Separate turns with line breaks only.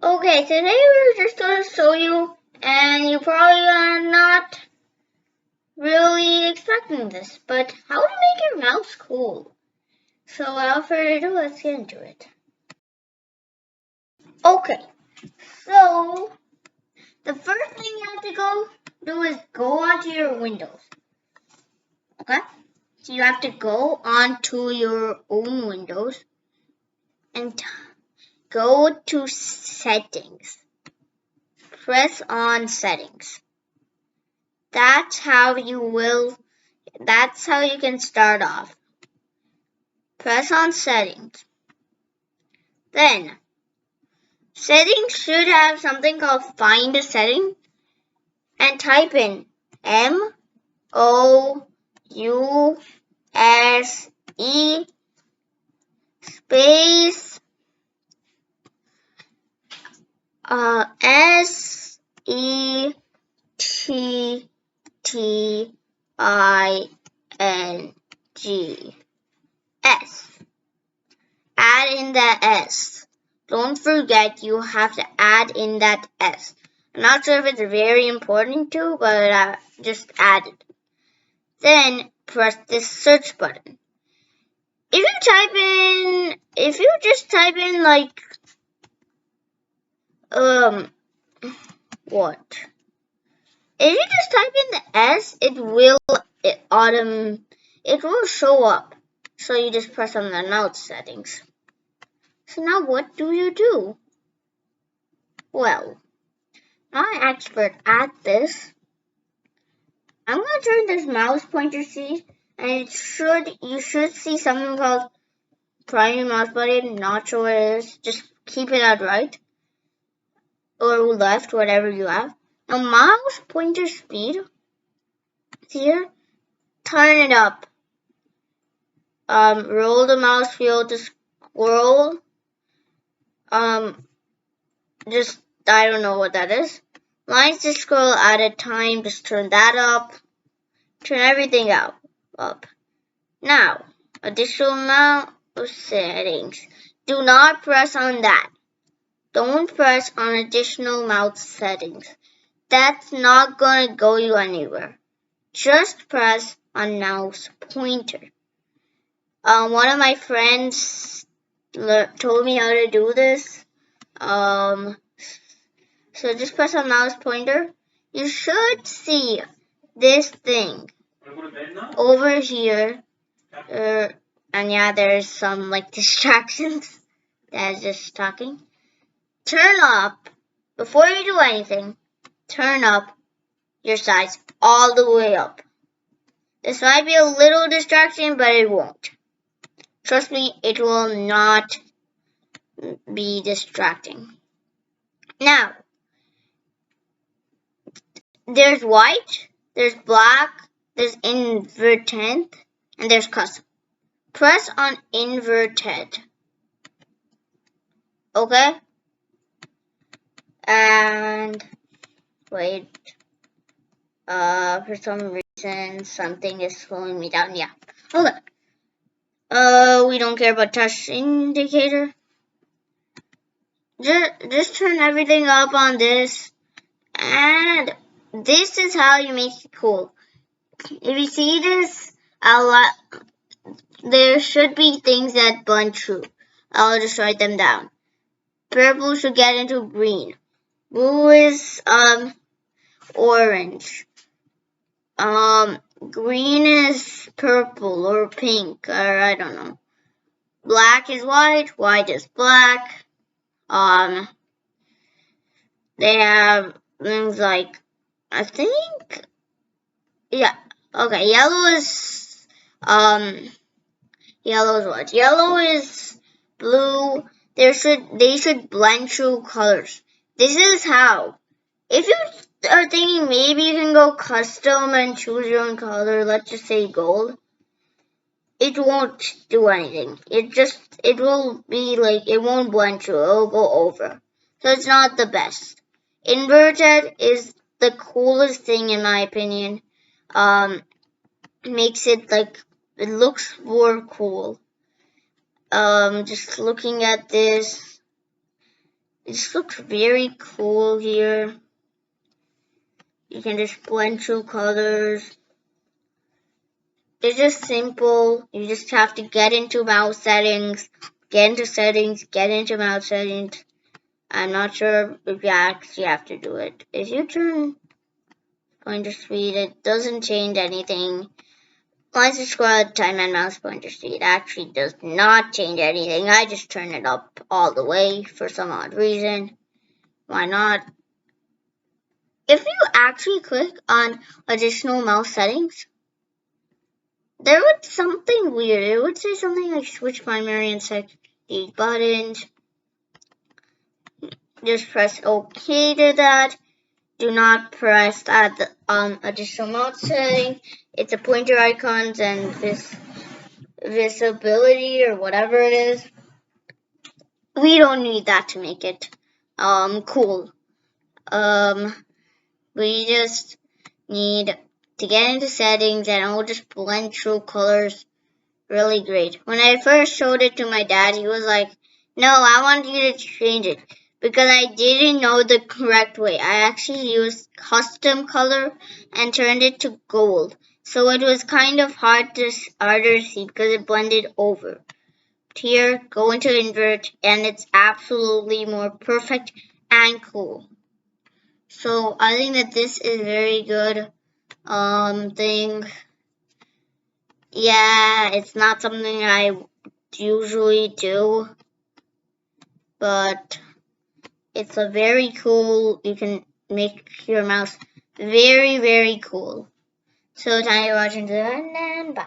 Okay, today we're just going to show you, and you probably are not really expecting this, but how to make your mouse cool. So without further ado, let's get into it. Okay, so the first thing you have to do is go onto your Windows. Okay, so you have to go onto your own Windows and go to Settings. Press on Settings. That's how you can start off. Press on Settings. Then, Settings should have something called Find a Setting, and type in MOUSE space SETTINGS. Add in the S. Don't forget you have to add in that S. I'm not sure if it's very important to, but just add it. Then press this search button. If you just type in like what? If you just type in the S, it will show up. So you just press on the mouse settings. So now what do you do? Well, I'm an expert at this. I'm going to turn this mouse pointer C, and you should see something called primary mouse button. Not sure what it is. Just keep it at right or left, whatever you have. Now mouse pointer speed here, turn it up. Roll the mouse wheel to scroll. Just I don't know what that is. Lines to scroll at a time. Just turn that up. Turn everything up. Now, additional mouse settings. Do not press on that. Don't press on additional mouse settings. That's not going to go you anywhere. Just press on mouse pointer. One of my friends told me how to do this. So just press on mouse pointer. You should see this thing over here. And yeah, there's some like distractions that's just talking. Turn up, before you do anything, turn up your size all the way up. This might be a little distraction, but it won't. Trust me, it will not be distracting. Now, there's white, there's black, there's inverted, and there's custom. Press on inverted. Okay? And wait. For some reason, something is slowing me down. Yeah. Okay. We don't care about touch indicator. Just turn everything up on this. And this is how you make it cool. If you see this a lot, there should be things that blend through. I'll just write them down. Purple should get into green. Blue is orange. Green is purple or pink, or I don't know. Black is white is black. They have things like, I think, yeah, okay, yellow is what? Yellow is blue. They should blend through colors. This is how. If you are thinking maybe you can go custom and choose your own color, let's just say gold, it won't do anything. It will be like, it won't blend through, it'll go over. So it's not the best. Inverted is the coolest thing in my opinion. Makes it like, it looks more cool. Just looking at this, It just looks very cool here. You can just blend through colors. It's just simple. You just have to get into mouse settings, get into mouse settings. I'm not sure if you actually have to do it. If you turn pointer speed, it doesn't change anything. Line to scroll, time and mouse pointer speed actually does not change anything. I just turn it up all the way for some odd reason. Why not? If you actually click on additional mouse settings, there would something weird. It would say something like switch primary and select these buttons. Just press OK to that. Do not press that additional mouse setting. It's a pointer icons and this visibility or whatever it is. We don't need that to make it cool. We just need to get into settings and I'll just blend through colors really great. When I first showed it to my dad, he was like, no, I want you to change it because I didn't know the correct way. I actually used custom color and turned it to gold. So it was kind of harder to see because it blended over. Here, go into invert and it's absolutely more perfect and cool. So I think that this is very good thing. Yeah, it's not something I usually do, but it's a very cool, you can make your mouse very, very cool. So thank you for watching and bye.